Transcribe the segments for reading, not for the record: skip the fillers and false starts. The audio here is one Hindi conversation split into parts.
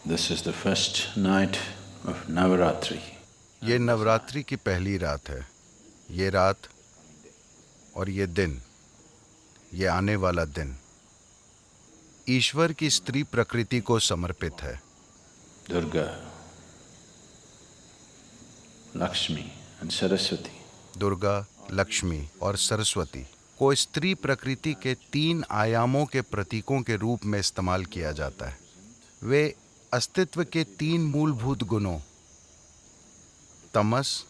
This is the first night of Navaratri. ये नवरात्रि की पहली रात है। ये रात और ये दिन, ये आने वाला दिन ईश्वर की स्त्री प्रकृति को समर्पित है। Durga, Lakshmi and Saraswati. Durga, Lakshmi और सरस्वती को स्त्री प्रकृति के 3 आयामों के प्रतीकों के रूप में इस्तेमाल किया जाता है। वे अस्तित्व के 3 मूलभूत गुणों तमस,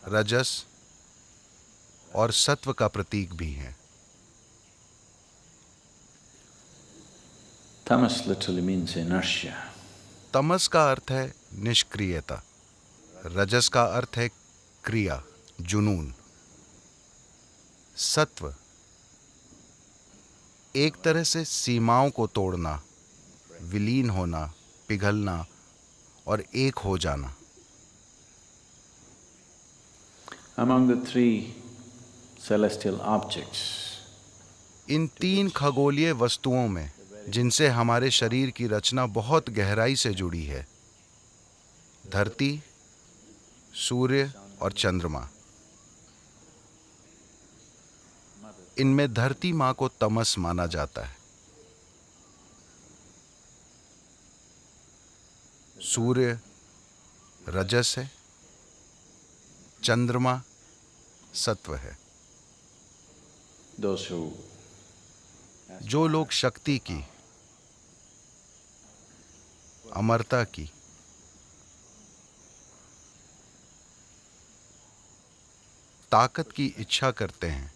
रजस और सत्व का प्रतीक भी हैं। Tamas literally means inertia. तमस का अर्थ है निष्क्रियता, रजस का अर्थ है क्रिया, जुनून। सत्व एक तरह से सीमाओं को तोड़ना, विलीन होना, पिघलना और एक हो जाना। Among the 3 celestial objects, इन 3 खगोलीय वस्तुओं में जिनसे हमारे शरीर की रचना बहुत गहराई से जुड़ी है, धरती, सूर्य और चंद्रमा, इनमें धरती माँ को तमस माना जाता है। सूर्य रजस है, चंद्रमा सत्व है। those who जो लोग शक्ति की, अमरता की, ताकत की इच्छा करते हैं,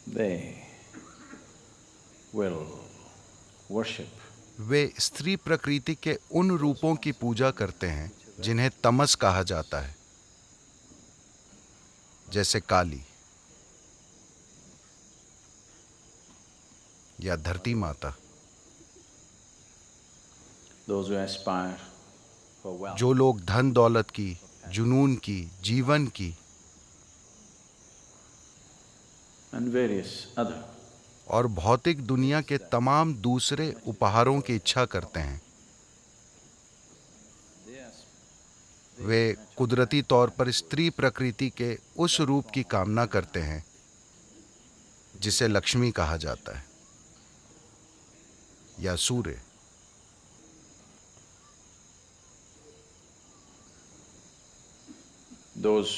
they will worship वे स्त्री प्रकृति के उन रूपों की पूजा करते हैं जिन्हें तमस कहा जाता है, जैसे काली या धरती माता। those who aspire for wealth. जो लोग धन दौलत की, जुनून की, जीवन की And various other. और भौतिक दुनिया के तमाम दूसरे उपहारों की इच्छा करते हैं, वे कुदरती तौर पर स्त्री प्रकृति के उस रूप की कामना करते हैं जिसे लक्ष्मी कहा जाता है या सूर्य। Those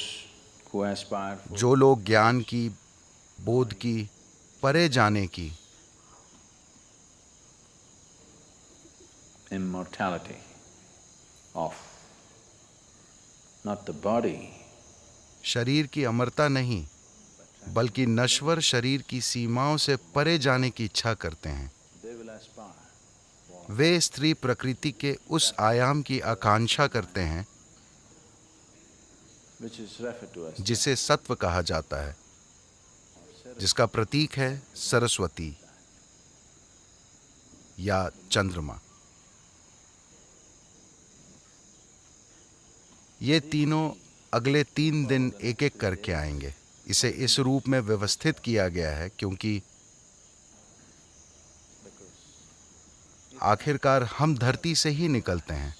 who aspire for जो लोग ज्ञान की, बोध की, परे जाने की, immortality of not the body, शरीर की अमरता नहीं बल्कि नश्वर शरीर की सीमाओं से परे जाने की इच्छा करते हैं, they will aspire वे स्त्री प्रकृति के उस आयाम की आकांक्षा करते हैं which is referred to as जिसे सत्व कहा जाता है, जिसका प्रतीक है सरस्वती या चंद्रमा। ये तीनों अगले 3 दिन एक एक करके आएंगे। इसे इस रूप में व्यवस्थित किया गया है क्योंकि आखिरकार हम धरती से ही निकलते हैं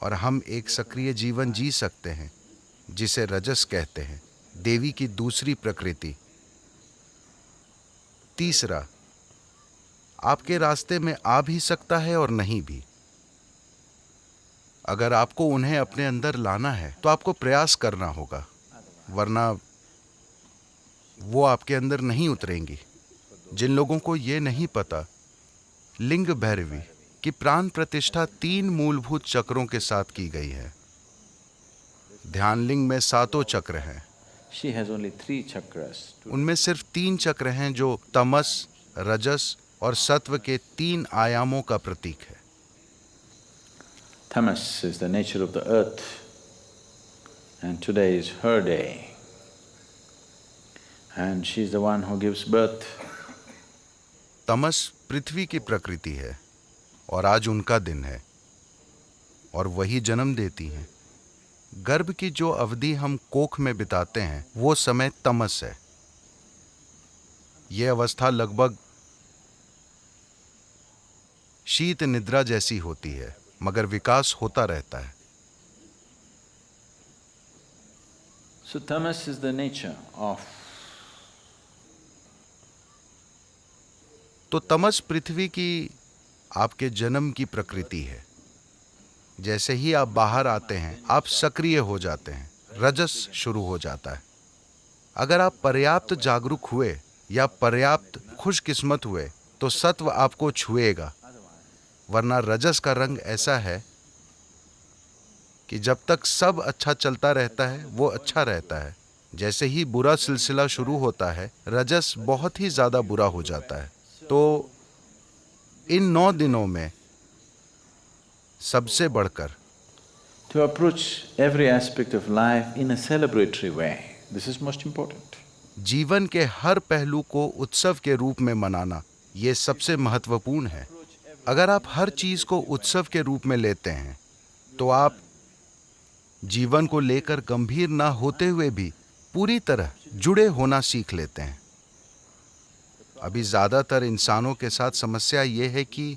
और हम एक सक्रिय जीवन जी सकते हैं जिसे रजस कहते हैं, देवी की दूसरी प्रकृति। तीसरा, आपके रास्ते में आ भी सकता है और नहीं भी। अगर आपको उन्हें अपने अंदर लाना है तो आपको प्रयास करना होगा, वरना वो आपके अंदर नहीं उतरेंगी। जिन लोगों को ये नहीं पता, लिंग भैरवी की प्राण प्रतिष्ठा 3 मूलभूत चक्रों के साथ की गई है। ध्यान लिंग में 7 चक्र हैं। she has only 3 chakras to उनमें सिर्फ 3 चक्र हैं जो तमस, रजस और सत्व के 3 आयामों का प्रतीक है। Tamas is the nature of the earth and today is her day and she is the one who gives birth. तमस पृथ्वी की प्रकृति है और आज उनका दिन है और वही जन्म देती हैं। गर्भ की जो अवधि हम कोख में बिताते हैं वो समय तमस है ये अवस्था लगभग शीत निद्रा जैसी होती है, मगर विकास होता रहता है। So tamas is the nature of तो तमस पृथ्वी की आपके जन्म की प्रकृति है। जैसे ही आप बाहर आते हैं आप सक्रिय हो जाते हैं, रजस शुरू हो जाता है। अगर आप पर्याप्त जागरूक हुए या पर्याप्त खुशकिस्मत हुए तो सत्व आपको छुएगा, वरना रजस का रंग ऐसा है कि जब तक सब अच्छा चलता रहता है वो अच्छा रहता है। जैसे ही बुरा सिलसिला शुरू होता है रजस बहुत ही ज्यादा बुरा हो जाता है। तो इन 9 दिनों में सबसे बढ़कर to approach every aspect of life in a celebratory way. This is most important. जीवन के हर पहलू को उत्सव के रूप में मनाना ये सबसे महत्वपूर्ण है। अगर आप हर चीज को उत्सव के रूप में लेते हैं तो आप जीवन को लेकर गंभीर ना होते हुए भी पूरी तरह जुड़े होना सीख लेते हैं। अभी ज्यादातर इंसानों के साथ समस्या ये है कि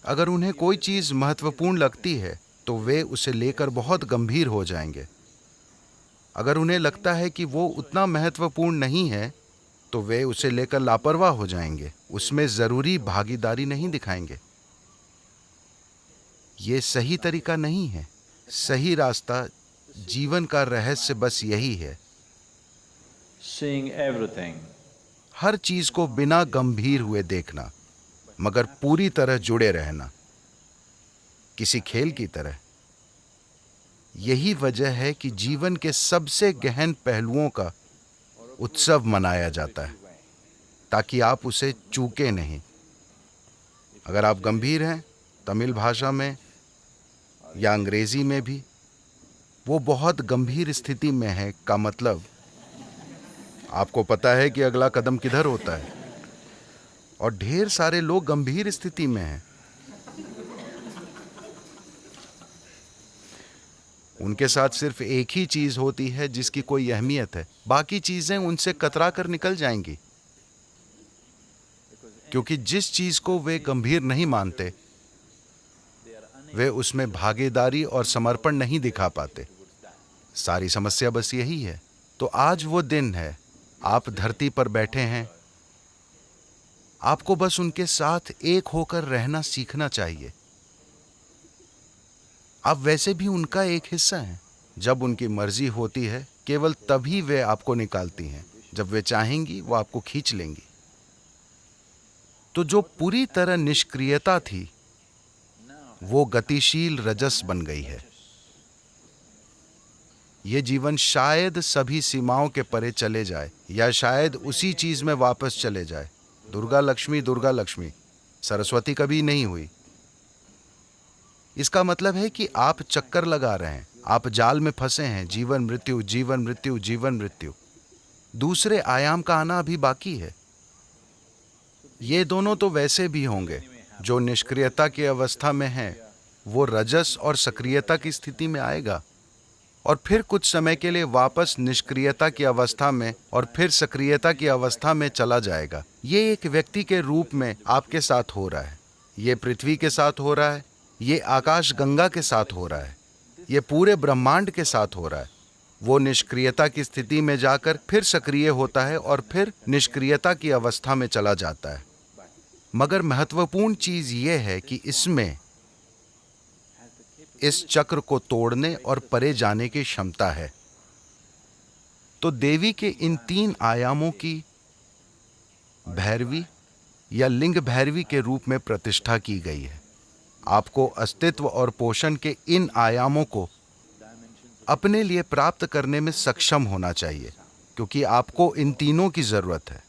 अगर उन्हें कोई चीज महत्वपूर्ण लगती है तो वे उसे लेकर बहुत गंभीर हो जाएंगे। अगर उन्हें लगता है कि वो उतना महत्वपूर्ण नहीं है तो वे उसे लेकर लापरवाह हो जाएंगे, उसमें जरूरी भागीदारी नहीं दिखाएंगे। ये सही तरीका नहीं है। सही रास्ता, जीवन का रहस्य बस यही है, Seeing everything हर चीज को बिना गंभीर हुए देखना, मगर पूरी तरह जुड़े रहना, किसी खेल की तरह। यही वजह है कि जीवन के सबसे गहन पहलुओं का उत्सव मनाया जाता है, ताकि आप उसे चूके नहीं। अगर आप गंभीर हैं, तमिल भाषा में या अंग्रेजी में भी, वो बहुत गंभीर स्थिति में है का मतलब आपको पता है कि अगला कदम किधर होता है। और ढेर सारे लोग गंभीर स्थिति में हैं। उनके साथ सिर्फ एक ही चीज होती है जिसकी कोई अहमियत है, बाकी चीजें उनसे कतरा कर निकल जाएंगी, क्योंकि जिस चीज को वे गंभीर नहीं मानते वे उसमें भागीदारी और समर्पण नहीं दिखा पाते। सारी समस्या बस यही है। तो आज वो दिन है, आप धरती पर बैठे हैं, आपको बस उनके साथ एक होकर रहना सीखना चाहिए। आप वैसे भी उनका एक हिस्सा हैं। जब उनकी मर्जी होती है केवल तभी वे आपको निकालती हैं, जब वे चाहेंगी वो आपको खींच लेंगी। तो जो पूरी तरह निष्क्रियता थी वो गतिशील रजस बन गई है। ये जीवन शायद सभी सीमाओं के परे चले जाए या शायद उसी चीज में वापस चले जाए। दुर्गा लक्ष्मी, सरस्वती कभी नहीं हुई। इसका मतलब है कि आप चक्कर लगा रहे हैं, आप जाल में फंसे हैं, जीवन मृत्यु, जीवन मृत्यु, जीवन मृत्यु। दूसरे आयाम का आना अभी बाकी है। ये दोनों तो वैसे भी होंगे। जो निष्क्रियता की अवस्था में है वो रजस और सक्रियता की स्थिति में आएगा और फिर कुछ समय के लिए वापस निष्क्रियता की अवस्था में और फिर सक्रियता की अवस्था में चला जाएगा। ये एक व्यक्ति के रूप में आपके साथ हो रहा है, ये पृथ्वी के साथ हो रहा है, ये आकाश गंगा के साथ हो रहा है, ये पूरे ब्रह्मांड के साथ हो रहा है। वो निष्क्रियता की स्थिति में जाकर फिर सक्रिय होता है और फिर निष्क्रियता की अवस्था में चला जाता है। मगर महत्वपूर्ण चीज ये है कि इसमें इस चक्र को तोड़ने और परे जाने की क्षमता है। तो देवी के इन 3 आयामों की भैरवी या लिंग भैरवी के रूप में प्रतिष्ठा की गई है। आपको अस्तित्व और पोषण के इन आयामों को अपने लिए प्राप्त करने में सक्षम होना चाहिए, क्योंकि आपको इन तीनों की जरूरत है।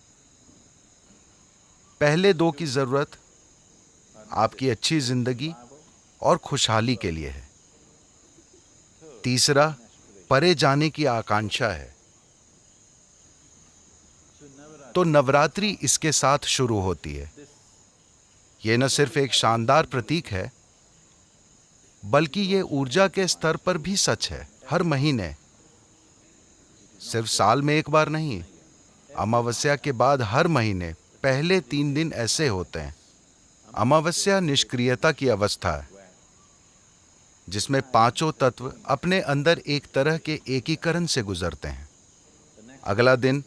पहले 2 की जरूरत आपकी अच्छी जिंदगी और खुशहाली के लिए है। तीसरा परे जाने की आकांक्षा है। तो नवरात्रि इसके साथ शुरू होती है। यह न सिर्फ एक शानदार प्रतीक है, बल्कि ये ऊर्जा के स्तर पर भी सच है। हर महीने, सिर्फ साल में एक बार नहीं, अमावस्या के बाद हर महीने पहले 3 दिन ऐसे होते हैं। अमावस्या निष्क्रियता की अवस्था है, जिसमें पांचों तत्व अपने अंदर एक तरह के एकीकरण से गुजरते हैं। अगला दिन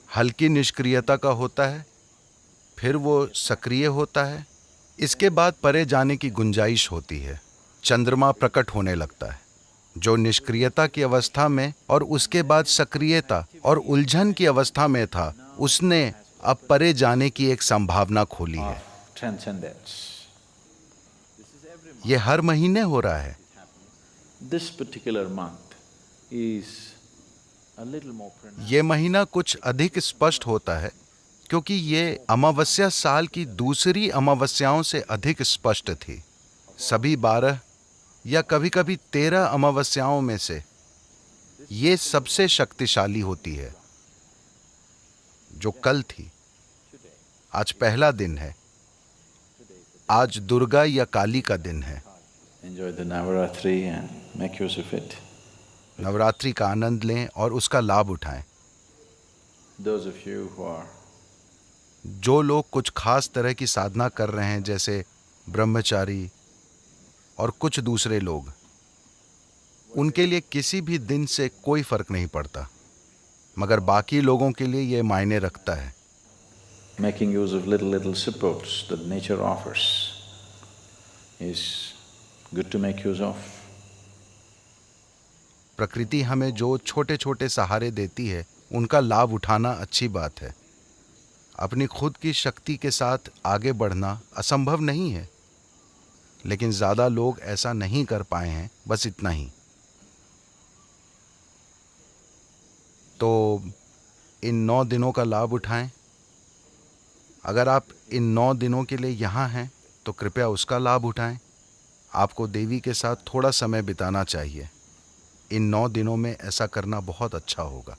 हल्की निष्क्रियता का होता है, फिर वो सक्रिय होता है। इसके बाद परे जाने की गुंजाइश होती है। चंद्रमा प्रकट होने लगता है, जो निष्क्रियता की अवस्था में और उसके बाद सक्रियता और उलझन की अवस्था में था, उसने अब परे जाने की एक संभावना खोली है। of transcendence. ये हर महीने हो रहा है। This particular month is a little more pronounced. ये महीना कुछ अधिक स्पष्ट होता है, क्योंकि ये अमावस्या साल की दूसरी अमावस्याओं से अधिक स्पष्ट थी। सभी 12 या कभी कभी 13 अमावस्याओं में से ये सबसे शक्तिशाली होती है, जो कल थी। आज पहला दिन है। आज दुर्गा या काली का दिन है। Enjoy the Navaratri and make use of it. Navratri का आनंद लें और उसका लाभ उठाएं। Those of you who are जो लोग कुछ खास तरह की साधना कर रहे हैं, जैसे ब्रह्मचारी और कुछ दूसरे लोग, उनके लिए किसी भी दिन से कोई फर्क नहीं पड़ता, मगर बाकी लोगों के लिए ये मायने रखता है। making use of little supports that nature offers is good to make use of. प्रकृति हमें जो छोटे छोटे सहारे देती है, उनका लाभ उठाना अच्छी बात है। अपनी खुद की शक्ति के साथ आगे बढ़ना असंभव नहीं है, लेकिन ज़्यादा लोग ऐसा नहीं कर पाए हैं, बस इतना ही। तो इन 9 दिनों का लाभ उठाएं। अगर आप इन 9 दिनों के लिए यहाँ हैं, तो कृपया उसका लाभ उठाएं। आपको देवी के साथ थोड़ा समय बिताना चाहिए। इन 9 दिनों में ऐसा करना बहुत अच्छा होगा।